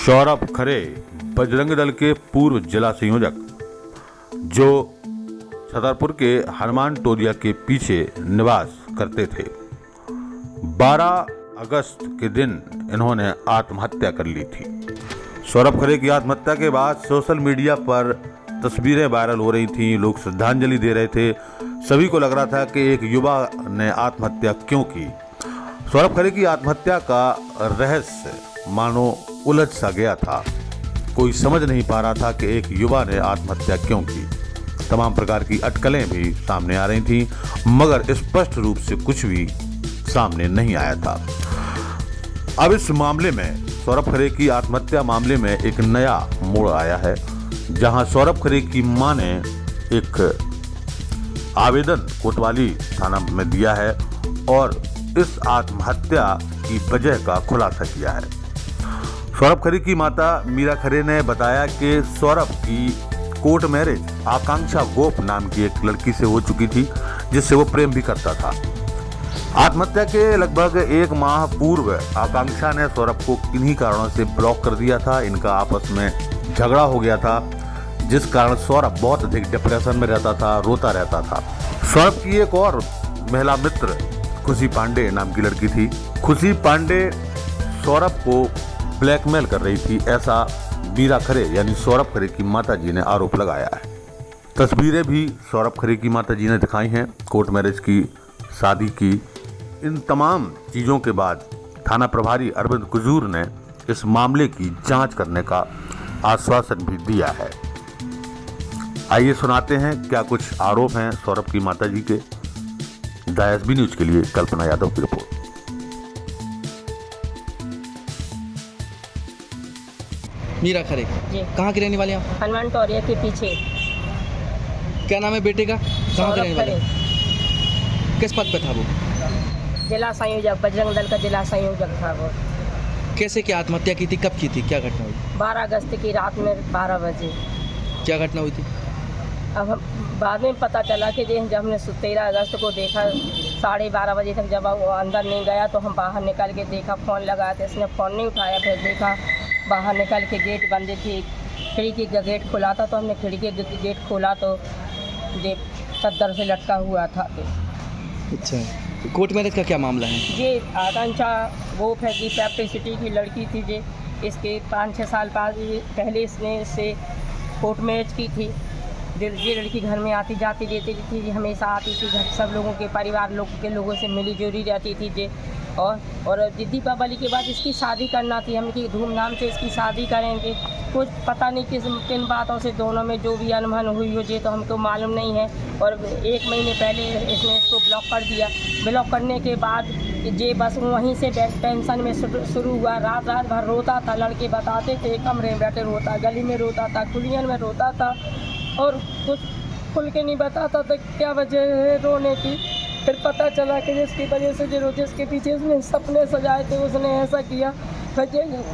सौरभ खरे बजरंग दल के पूर्व जिला संयोजक जो छतरपुर के हनुमान टोलिया के पीछे निवास करते थे, 12 अगस्त के दिन इन्होंने आत्महत्या कर ली थी। सौरभ खरे की आत्महत्या के बाद सोशल मीडिया पर तस्वीरें वायरल हो रही थीं, लोग श्रद्धांजलि दे रहे थे। सभी को लग रहा था कि एक युवा ने आत्महत्या क्यों की। सौरभ खरे की आत्महत्या का रहस्य मानो उलझ सा गया था। कोई समझ नहीं पा रहा था कि एक युवा ने आत्महत्या क्यों की। तमाम प्रकार की अटकलें भी सामने आ रही थीं, मगर स्पष्ट रूप से कुछ भी सामने नहीं आया था। अब इस मामले में सौरभ खरे की आत्महत्या मामले में एक नया मोड़ आया है, जहां सौरभ खरे की मां ने एक आवेदन कोतवाली थाना में दिया है और इस आत्महत्या की वजह का खुलासा किया है। सौरभ खरे की माता मीरा खरे ने बताया कि सौरभ की कोर्ट मैरिज आकांक्षा गोप नाम की एक लड़की से हो चुकी थी, जिससे वो प्रेम भी करता था। आत्महत्या के लगभग 1 माह पूर्व आकांक्षा ने सौरभ को किन्हीं कारणों से ब्लॉक कर दिया था। इनका आपस में झगड़ा हो गया था, जिस कारण सौरभ बहुत अधिक डिप्रेशन में रहता था, रोता रहता था। सौरभ की एक और महिला मित्र खुशी पांडे नाम की लड़की थी। खुशी पांडे सौरभ को ब्लैकमेल कर रही थी, ऐसा मीरा खरे यानी सौरभ खरे की माताजी ने आरोप लगाया है। तस्वीरें भी सौरभ खरे की माताजी ने दिखाई हैं, कोर्ट मैरिज की, शादी की। इन तमाम चीज़ों के बाद थाना प्रभारी अरविंद कुजूर ने इस मामले की जांच करने का आश्वासन भी दिया है। आइए सुनाते हैं क्या कुछ आरोप हैं सौरभ की माताजी के। DSB न्यूज़ के लिए कल्पना यादव की रिपोर्ट। मीरा खरे जी, कहाँ की रहने वाले हैं आप? हनुमान टोलिया के पीछे। क्या नाम है बेटे का? कहाँ के रहने वाले हैं? किस पद पे था वो? जिला संयोजक, बजरंग दल का जिला संयोजक था वो। कैसे क्या आत्महत्या की थी, कब की थी, क्या घटना हुई? 12 अगस्त की रात में 12 बजे। क्या घटना हुई थी? अब हम बाद में पता चला कि जब हमने 13 अगस्त को देखा 12:30 बजे तक, जब वो अंदर नहीं गया तो हम बाहर निकल के देखा, फ़ोन लगाया तो इसने फ़ोन नहीं उठाया। फिर देखा बाहर निकल के गेट बंद थी, खिड़की का गेट खुला था, तो हमने खिड़की का गेट खोला तो ये चद्दर से लटका हुआ था। अच्छा, तो कोर्ट मैरिज का क्या मामला है? ये आकांक्षा वो फैजी पैप्टिसिटी की लड़की थी। जे इसके 5-6 साल पहले इसने इससे कोर्ट मैरिज की थी। ये लड़की घर में आती जाती रहती थी, हमेशा आती थी घर, सब लोगों के परिवार के लोगों से मिली जुली रहती थी जे। और दीपावली के बाद इसकी शादी करना थी, हम कि धूमधाम से इसकी शादी करेंगे। कुछ पता नहीं किन बातों से दोनों में जो भी अनबन हुई हो जे तो हमको मालूम नहीं है। और 1 महीने पहले इसने इसको ब्लॉक कर दिया। ब्लॉक करने के बाद जे बस वहीं से टेंशन में शुरू हुआ। रात भर रोता था, लड़के बताते थे, कमरे में बैठे रोता, गली में रोता था, कुलियन में रोता था, और कुछ खुल के नहीं बताता था क्या वजह है रोने की। फिर पता चला कि जिसकी वजह से जिसके पीछे उसने सपने सजाए थे उसने ऐसा किया। फिर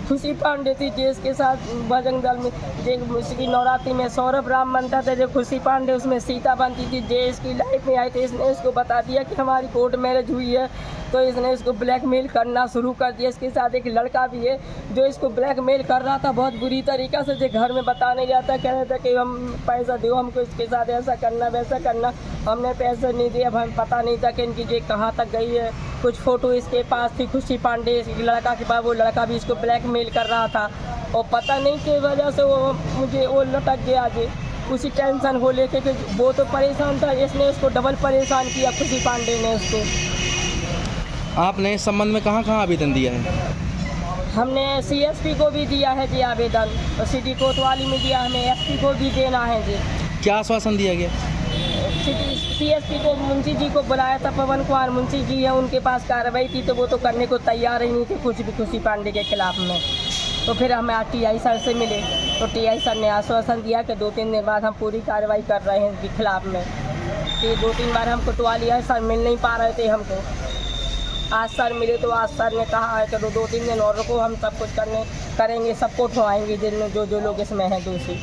खुशी पांडे थी जिसके साथ बजरंग दल में उसकी नवरात्रि में सौरभ राम बनता था, जो खुशी पांडे उसमें सीता बनती थी। जे इसकी लाइफ में आई थी, इसने इसको बता दिया कि हमारी कोर्ट मैरिज हुई है, तो इसने इसको ब्लैकमेल करना शुरू कर दिया। इसके साथ एक लड़का भी है जो इसको ब्लैकमेल कर रहा था बहुत बुरी तरीक़ा से। जो घर में बताने जाता, कह रहा था कि हम पैसा दो हमको, इसके साथ ऐसा करना वैसा करना। हमने पैसे नहीं दिया, हमें पता नहीं था कि इनकी जे कहाँ तक गई है। कुछ फ़ोटो इसके पास थी खुशी पांडे लड़का के पास, वो लड़का भी इसको ब्लैकमेल कर रहा था। और पता नहीं की वजह से वो लटक गया जे, उसी टेंशन को लेके कि वो तो परेशान था, इसने उसको डबल परेशान किया खुशी पांडे ने उसको। आपने इस संबंध में कहाँ आवेदन दिया है? हमने CSP को भी दिया है जी आवेदन, और सिटी कोतवाली में दिया, हमें SP को भी देना है जी। क्या आश्वासन दिया गया? CSP को मुंशी जी को बुलाया था, पवन कुमार मुंशी जी है, उनके पास कार्रवाई थी तो वो तो करने को तैयार ही नहीं थे कुछ भी खुशी पांडे के खिलाफ में। तो फिर हमें TI सर से मिले तो TI सर ने आश्वासन दिया कि 2-3 दिन बाद हम पूरी कार्रवाई कर रहे हैं इनके खिलाफ में। तो 2-3 बार हम कोतवाली आए, सर मिल नहीं पा रहे थे हमको। आज सर मिले तो आज सर ने कहा है कि 2-3 दिन और रुको, हम सब कुछ करेंगे, सबको उठवाएंगे जिनमें जो लोग इसमें हैं दोषी।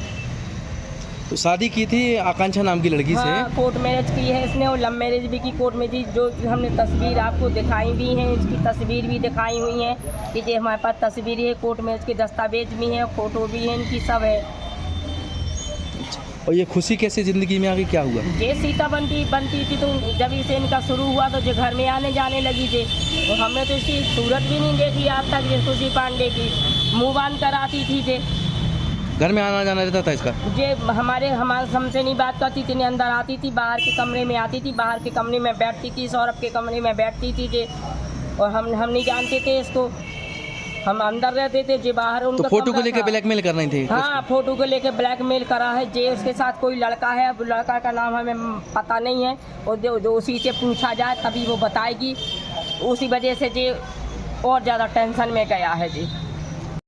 तो शादी की थी आकांक्षा नाम की लड़की से। हाँ, कोर्ट मैरिज की है इसने और लव मैरिज भी की कोर्ट में थी। जो हमने तस्वीर आपको दिखाई भी हैं, इसकी तस्वीर भी दिखाई हुई है कि ये हमारे पास तस्वीर है, कोर्ट मैरिज के दस्तावेज भी हैं, फोटो भी हैं, इनकी सब है। और ये खुशी कैसे ज़िंदगी में आगे क्या हुआ? ये सीता बनती थी तो जब इसे इनका शुरू हुआ तो जो घर में आने जाने लगी थी, तो हमने तो इसकी सूरत भी नहीं देखी आज तक। ये खुशी पांडे की मुँह बांध कर आती थी जे घर में आना जाना रहता था इसका? जे हमारे हमसे नहीं बात करती थी, नहीं अंदर आती थी, बाहर के कमरे में आती थी, बाहर के कमरे में बैठती थी, सौरभ के कमरे में बैठती थी जे। और हम नहीं जानते थे इसको, हम अंदर रहते थे जे बाहर तो उनका फोटो को कमरा लेकर था। ब्लैकमेल कर रही थी? हाँ, फोटो को लेके ब्लैकमेल करा है जे। उसके साथ कोई लड़का है, अब लड़का का नाम हमें पता नहीं है, और जो उसी से पूछा जाए तभी वो बताएगी। उसी वजह से जे और ज़्यादा टेंशन में गया है जी।